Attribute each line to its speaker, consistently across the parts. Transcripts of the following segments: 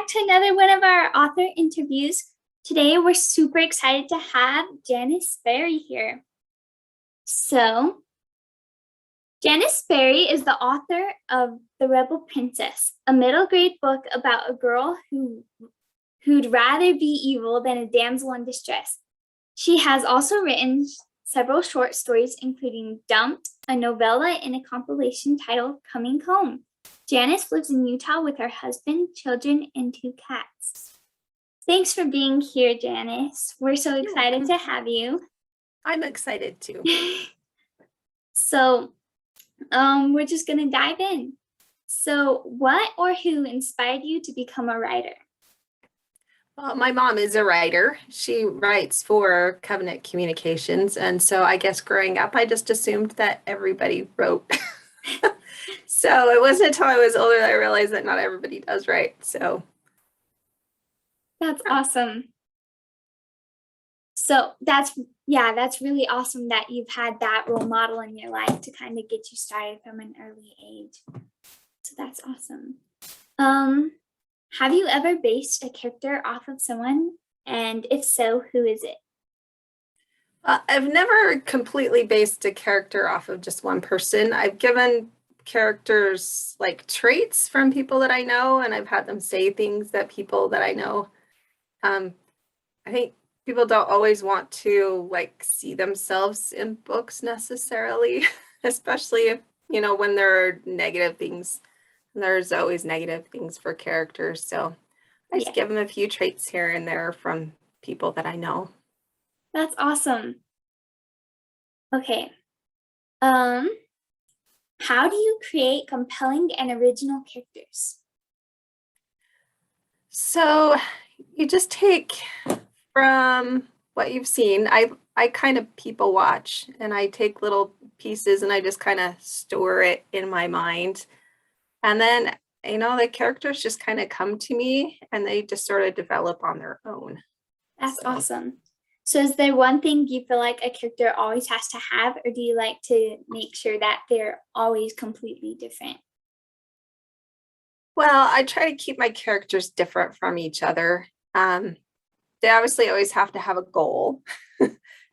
Speaker 1: back to another one of our author interviews. Today, we're super excited to have Janice Sperry here. So, Janice Sperry is the author of The Rebel Princess, a middle grade book about a girl who'd rather be evil than a damsel in distress. She has also written several short stories, including Dumped, a novella in a compilation titled Coming Home. Janice lives in Utah with her husband, children, and 2 cats. Thanks for being here, Janice. We're so excited to have you.
Speaker 2: I'm excited too.
Speaker 1: So, we're just going to dive in. So, what or who inspired you to become a writer?
Speaker 2: Well, my mom is a writer. She writes for Covenant Communications. And so I guess growing up, I just assumed that everybody wrote. So it wasn't until I was older that I realized that not everybody does write. So
Speaker 1: that's awesome. So that's really awesome that you've had that role model in your life to kind of get you started from an early age. So that's awesome. Have you ever based a character off of someone? And if so, who is it?
Speaker 2: I've never completely based a character off of just one person. I've given characters like traits from people that I know, and I've had them say things that people that I know. I think people don't always want to like see themselves in books necessarily, especially if, when there are negative things. There's always negative things for characters. So I just give them a few traits here and there from people that I know.
Speaker 1: That's awesome. Okay. How do you create compelling and original characters?
Speaker 2: So you just take from what you've seen. I kind of people watch, and I take little pieces and I just kind of store it in my mind. And then, the characters just kind of come to me and they just sort of develop on their own.
Speaker 1: That's awesome. So is there one thing you feel like a character always has to have, or do you like to make sure that they're always completely different?
Speaker 2: Well, I try to keep my characters different from each other. They obviously always have to have a goal.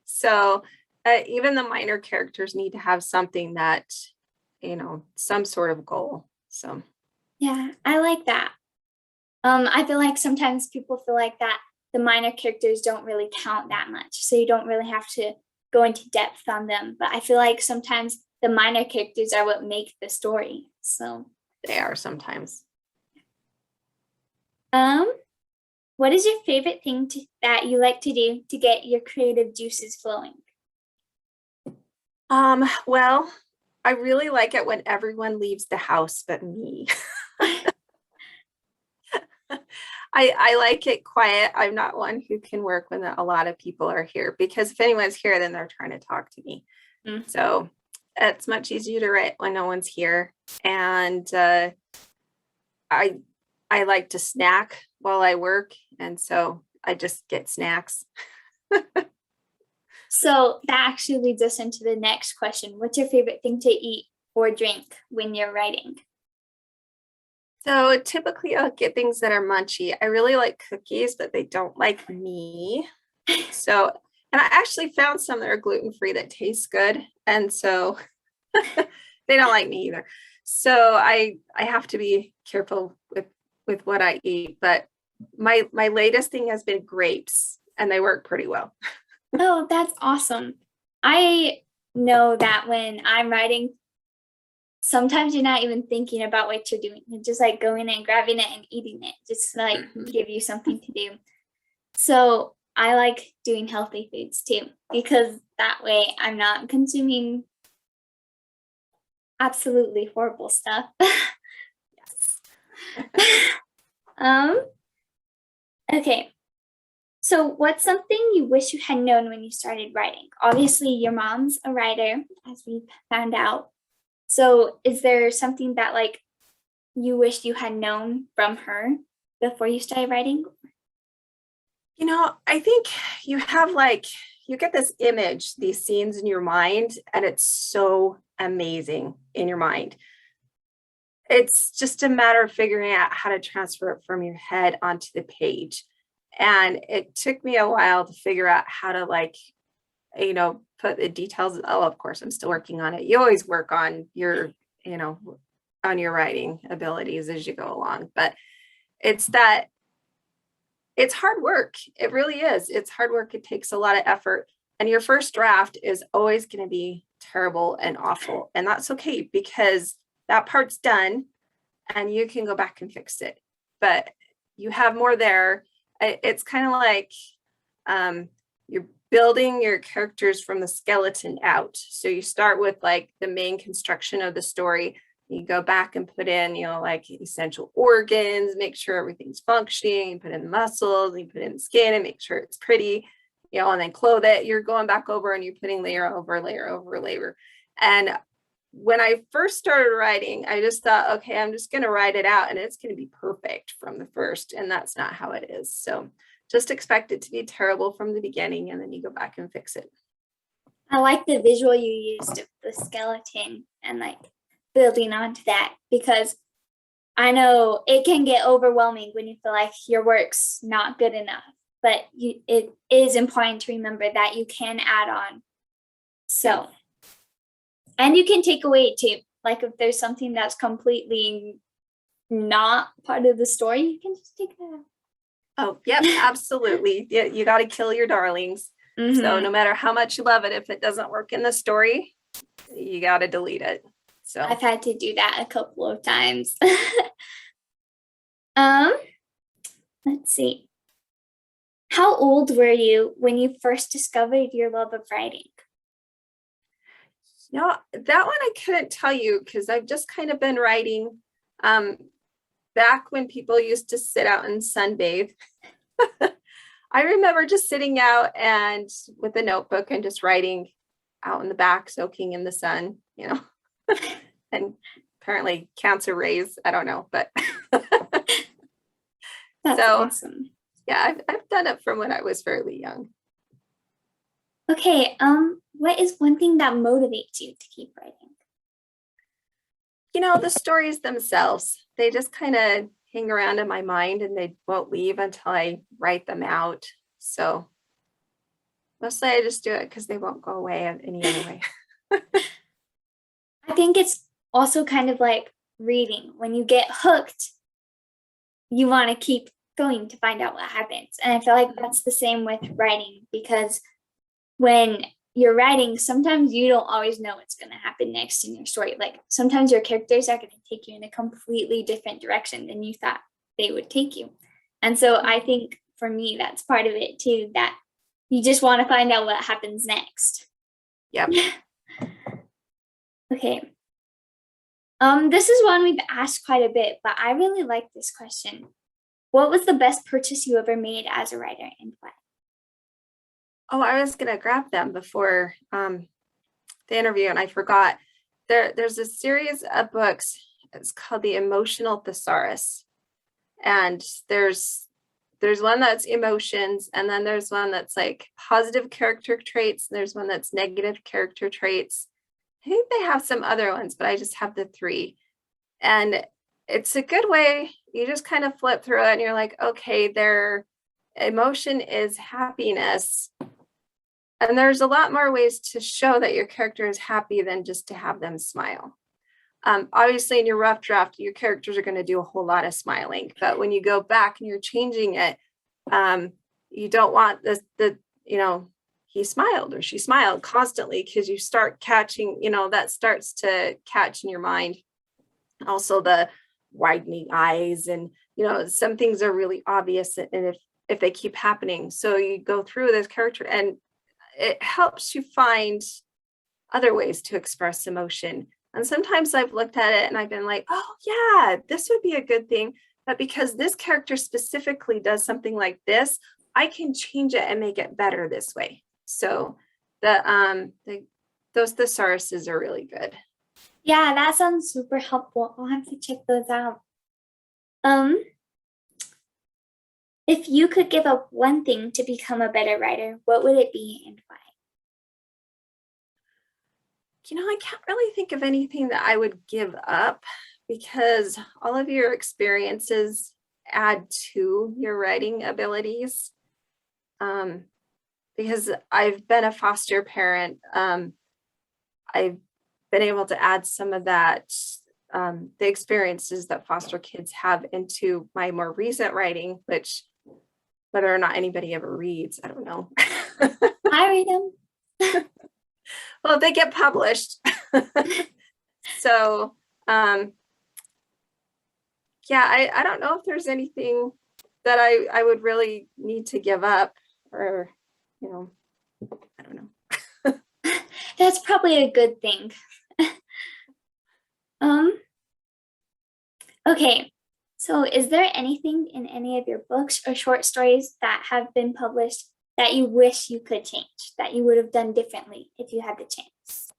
Speaker 2: So even the minor characters need to have something that, some sort of goal. So
Speaker 1: yeah, I like that. I feel like sometimes people feel like that the minor characters don't really count that much, so you don't really have to go into depth on them. But I feel like sometimes the minor characters are what make the story. So
Speaker 2: they are sometimes.
Speaker 1: What is your favorite thing that you like to do to get your creative juices flowing?
Speaker 2: Well, I really like it when everyone leaves the house but me. I like it quiet. I'm not one who can work when a lot of people are here, because if anyone's here, then they're trying to talk to me. So it's much easier to write when no one's here. And I like to snack while I work, and so I just get snacks.
Speaker 1: So that actually leads us into the next question. What's your favorite thing to eat or drink when you're writing?
Speaker 2: So typically I'll get things that are munchy. I really like cookies, but they don't like me. So, and I actually found some that are gluten-free that taste good. And so they don't like me either. So I have to be careful with what I eat. But my latest thing has been grapes, and they work pretty well.
Speaker 1: Oh, that's awesome. I know that when I'm writing, sometimes you're not even thinking about what you're doing. You're just like going and grabbing it and eating it, just to like give you something to do. So I like doing healthy foods too, because that way I'm not consuming absolutely horrible stuff. Yes. Okay. So what's something you wish you had known when you started writing? Obviously, your mom's a writer, as we found out. So is there something that like you wish you had known from her before you started writing?
Speaker 2: I think you have you get this image, these scenes in your mind, and it's so amazing in your mind. it's just a matter of figuring out how to transfer it from your head onto the page. And it took me a while to figure out how to put the details. Oh, of course, I'm still working on it. You always work on your, on your writing abilities as you go along. But it's hard work. It really is. It's hard work. It takes a lot of effort. And your first draft is always going to be terrible and awful. And that's okay, because that part's done and you can go back and fix it. But you have more there. It's kind of like you're building your characters from the skeleton out. So you start with like the main construction of the story. You go back and put in, like essential organs, make sure everything's functioning. You put in the muscles, you put in the skin and make sure it's pretty, and then clothe it. You're going back over and you're putting layer over layer over layer. And when I first started writing, I just thought, okay, I'm just going to write it out and it's going to be perfect from the first. And that's not how it is. So just expect it to be terrible from the beginning, and then you go back and fix it.
Speaker 1: I like the visual you used of the skeleton and like building onto that, because I know it can get overwhelming when you feel like your work's not good enough, but it is important to remember that you can add on. So, and you can take away too. Like if there's something that's completely not part of the story, you can just take that out.
Speaker 2: Oh, yep, absolutely. You got to kill your darlings.
Speaker 1: Mm-hmm.
Speaker 2: So no matter how much you love it, if it doesn't work in the story, you got to delete it. So
Speaker 1: I've had to do that a couple of times. Let's see. How old were you when you first discovered your love of writing?
Speaker 2: No, that one I couldn't tell you, because I've just kind of been writing back when people used to sit out and sunbathe. I remember just sitting out and with a notebook and just writing out in the back, soaking in the sun, and apparently cancer rays. I don't know, but
Speaker 1: That's
Speaker 2: so
Speaker 1: awesome.
Speaker 2: Yeah, I've done it from when I was fairly young.
Speaker 1: Okay, what is one thing that motivates you to keep writing?
Speaker 2: The stories themselves, they just kind of hang around in my mind and they won't leave until I write them out. So mostly I just do it because they won't go away any other way.
Speaker 1: I think it's also kind of like reading. When you get hooked, you want to keep going to find out what happens. And I feel like that's the same with writing, because when you're writing, sometimes you don't always know what's going to happen next in your story. Like sometimes your characters are going to take you in a completely different direction than you thought they would take you. And so I think for me, that's part of it too, that you just want to find out what happens next.
Speaker 2: Yep.
Speaker 1: Okay. This is one we've asked quite a bit, but I really like this question. What was the best purchase you ever made as a writer, and why?
Speaker 2: Oh, I was going to grab them before the interview and I forgot. There's a series of books. It's called The Emotional Thesaurus. And there's one that's emotions, and then there's one that's like positive character traits. There's one that's negative character traits. I think they have some other ones, but I just have the three. And it's a good way. You just kind of flip through it and you're like, okay, their emotion is happiness. And there's a lot more ways to show that your character is happy than just to have them smile. Obviously, in your rough draft, your characters are going to do a whole lot of smiling. But when you go back and you're changing it, you don't want he smiled or she smiled constantly, because you start catching, that starts to catch in your mind. Also, the widening eyes, and some things are really obvious, and if they keep happening. So you go through this character and it helps you find other ways to express emotion. And sometimes I've looked at it and I've been like, oh yeah, this would be a good thing. But because this character specifically does something like this, I can change it and make it better this way. So those thesauruses are really good.
Speaker 1: Yeah, that sounds super helpful. I'll have to check those out. If you could give up one thing to become a better writer, what would it be and why?
Speaker 2: I can't really think of anything that I would give up, because all of your experiences add to your writing abilities. Because I've been a foster parent, I've been able to add some of that, the experiences that foster kids have into my more recent writing, which whether or not anybody ever reads, I don't know.
Speaker 1: I read them.
Speaker 2: Well, they get published. So, yeah, I don't know if there's anything that I would really need to give up, or, I don't know.
Speaker 1: That's probably a good thing. Okay, so is there anything in any of your books or short stories that have been published that you wish you could change, that you would have done differently if you had the chance?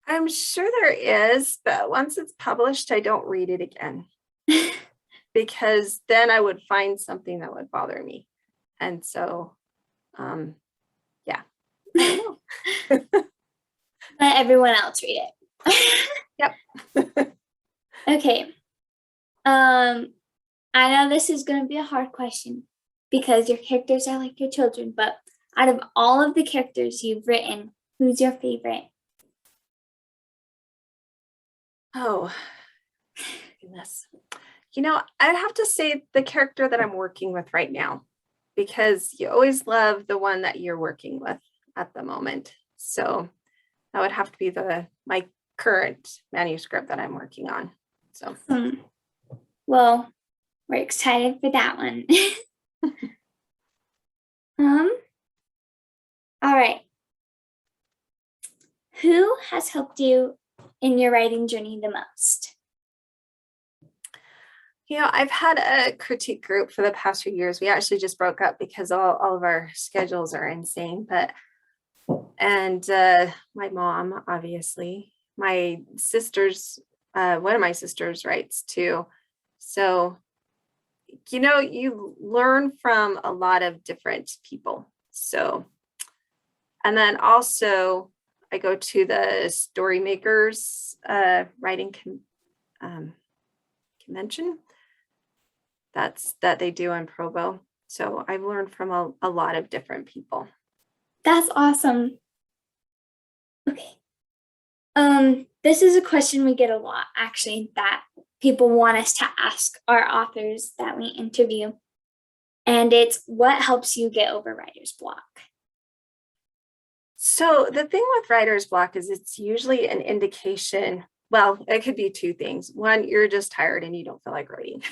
Speaker 2: I'm sure there is, but once it's published, I don't read it again because then I would find something that would bother me. And so, yeah, I don't know.
Speaker 1: Let everyone else read it.
Speaker 2: Yep.
Speaker 1: Okay. I know this is going to be a hard question because your characters are like your children, but out of all of the characters you've written, who's your favorite?
Speaker 2: Oh, goodness. I'd have to say the character that I'm working with right now, because you always love the one that you're working with at the moment. So that would have to be my current manuscript that I'm working on. So,
Speaker 1: Well, we're excited for that one. All right. Who has helped you in your writing journey the most?
Speaker 2: I've had a critique group for the past few years. We actually just broke up because all of our schedules are insane. And my mom, obviously, my sisters, one of my sisters writes too. So, you learn from a lot of different people. So, and then also I go to the Story Makers writing convention that they do in Provo. So I've learned from a lot of different people.
Speaker 1: That's awesome. Okay. This is a question we get a lot, actually, that people want us to ask our authors that we interview. And it's, what helps you get over writer's block?
Speaker 2: So the thing with writer's block is it's usually an indication. Well, it could be two things. One, you're just tired and you don't feel like writing.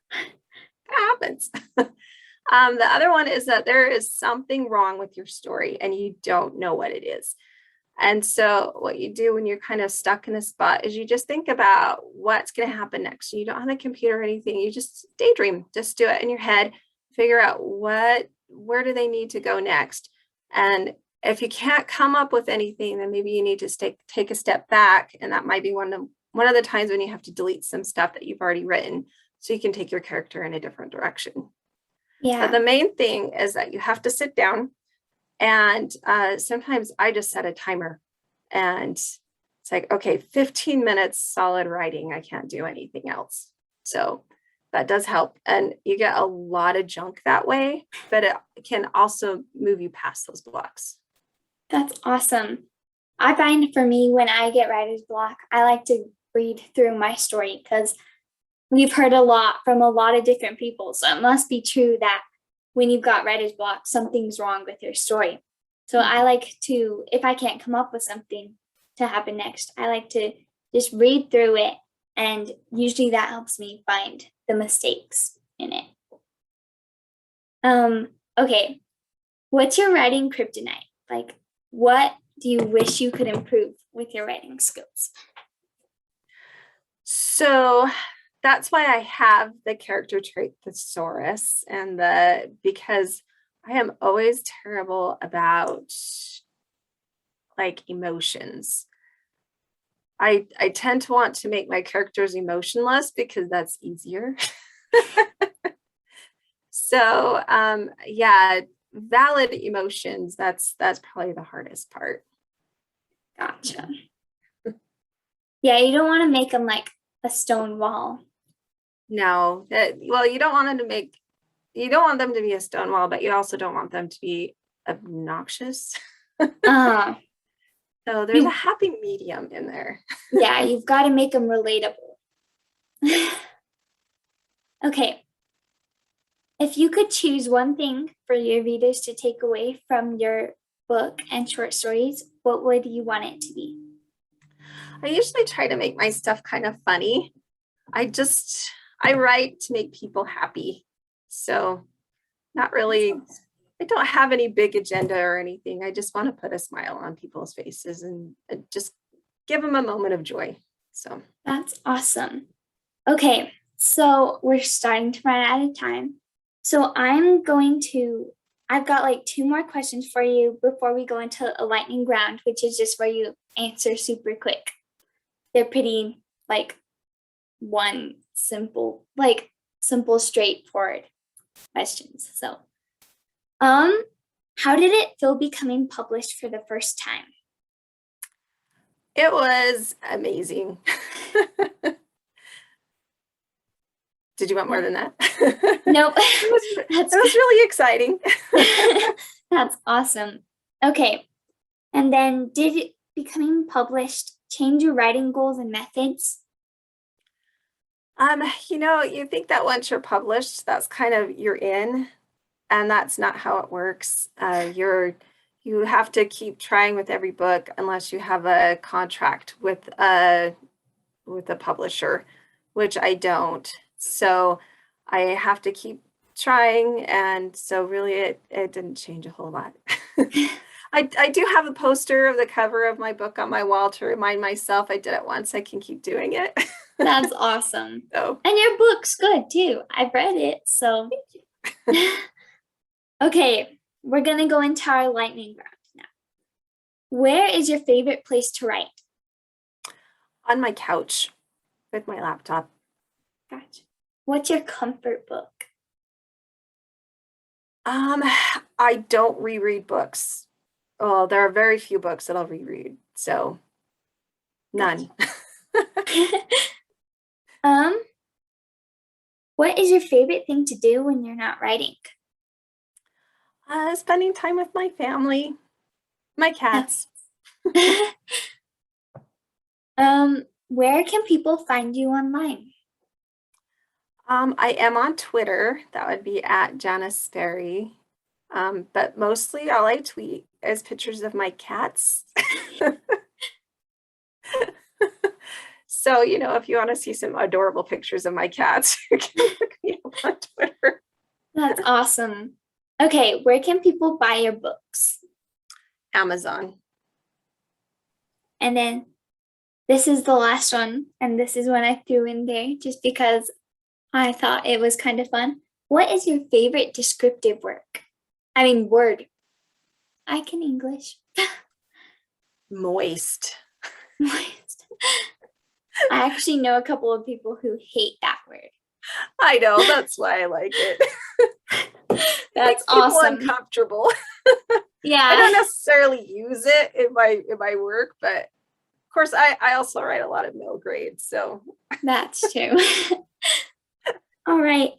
Speaker 2: That happens. The other one is that there is something wrong with your story and you don't know what it is. And so what you do when you're kind of stuck in a spot is you just think about what's going to happen next. You don't have a computer or anything. You just daydream, just do it in your head, figure out where do they need to go next. And if you can't come up with anything, then maybe you need to take a step back. And that might be one of the times when you have to delete some stuff that you've already written so you can take your character in a different direction.
Speaker 1: Yeah.
Speaker 2: But the main thing is that you have to sit down. And sometimes I just set a timer and it's like, okay, 15 minutes solid writing. I can't do anything else. So that does help. And you get a lot of junk that way, but it can also move you past those blocks.
Speaker 1: That's awesome. I find for me, when I get writer's block, I like to read through my story because we've heard a lot from a lot of different people. So it must be true that when you've got writer's block, something's wrong with your story. So I like to, if I can't come up with something to happen next, I like to just read through it. And usually that helps me find the mistakes in it. Okay. What's your writing kryptonite? Like, what do you wish you could improve with your writing skills?
Speaker 2: So that's why I have the character trait thesaurus because I am always terrible about like emotions. I tend to want to make my characters emotionless because that's easier. So yeah, valid emotions, that's probably the hardest part.
Speaker 1: Gotcha. Yeah, you don't want to make them like a stone wall.
Speaker 2: No, well, you don't want them to be a stone wall, but you also don't want them to be obnoxious.
Speaker 1: Uh,
Speaker 2: So there's a happy medium in there.
Speaker 1: yeah, you've got to make them relatable. Okay. If you could choose one thing for your readers to take away from your book and short stories, what would you want it to be?
Speaker 2: I usually try to make my stuff kind of funny. I write to make people happy. So not really, I don't have any big agenda or anything. I just want to put a smile on people's faces and just give them a moment of joy. So
Speaker 1: That's awesome. Okay, so we're starting to run out of time. So I've got like 2 more questions for you before we go into a lightning round, which is just where you answer super quick. They're pretty like simple, straightforward questions. So, how did it feel becoming published for the first time?
Speaker 2: it was amazing. Did you want more than that?
Speaker 1: Nope.
Speaker 2: It was really exciting.
Speaker 1: That's awesome. Okay. And then did becoming published change your writing goals and methods?
Speaker 2: You think that once you're published, that's kind of you're in, and that's not how it works. You have to keep trying with every book unless you have a contract with a publisher, which I don't. So I have to keep trying, and so really it didn't change a whole lot. I do have a poster of the cover of my book on my wall to remind myself I did it once. I can keep doing it.
Speaker 1: That's awesome.
Speaker 2: So
Speaker 1: And your book's good too. I've read it, so. Okay, we're gonna go into our lightning round now. Where is your favorite place to write?
Speaker 2: on my couch with my laptop.
Speaker 1: Gotcha. What's your comfort book?
Speaker 2: I don't reread books. Well, there are very few books that I'll reread, so none.
Speaker 1: Um, what is your favorite thing to do when you're not writing?
Speaker 2: Spending time with my family, my cats.
Speaker 1: Where can people find you online?
Speaker 2: I am on Twitter. That would be at Janice Sperry. But mostly all I tweet is pictures of my cats. So, if you want to see some adorable pictures of my cats, you can look me up on Twitter.
Speaker 1: That's awesome. Okay, where can people buy your books?
Speaker 2: Amazon.
Speaker 1: And then this is the last one, and this is one I threw in there just because I thought it was kind of fun. What is your favorite descriptive word? I can English.
Speaker 2: Moist.
Speaker 1: Moist. I actually know a couple of people who hate that word.
Speaker 2: I know, that's why I like it.
Speaker 1: That's
Speaker 2: people
Speaker 1: awesome.
Speaker 2: Uncomfortable.
Speaker 1: Yeah.
Speaker 2: I don't necessarily use it in my work, but of course I also write a lot of middle grades, so
Speaker 1: That's true. All right.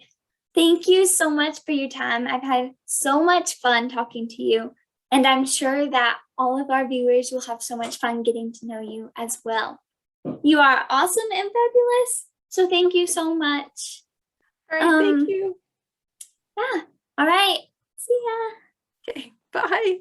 Speaker 1: Thank you so much for your time. I've had so much fun talking to you, and I'm sure that all of our viewers will have so much fun getting to know you as well. You are awesome and fabulous. So thank you so much.
Speaker 2: all right, thank you.
Speaker 1: Yeah. All right. See ya.
Speaker 2: Okay, bye.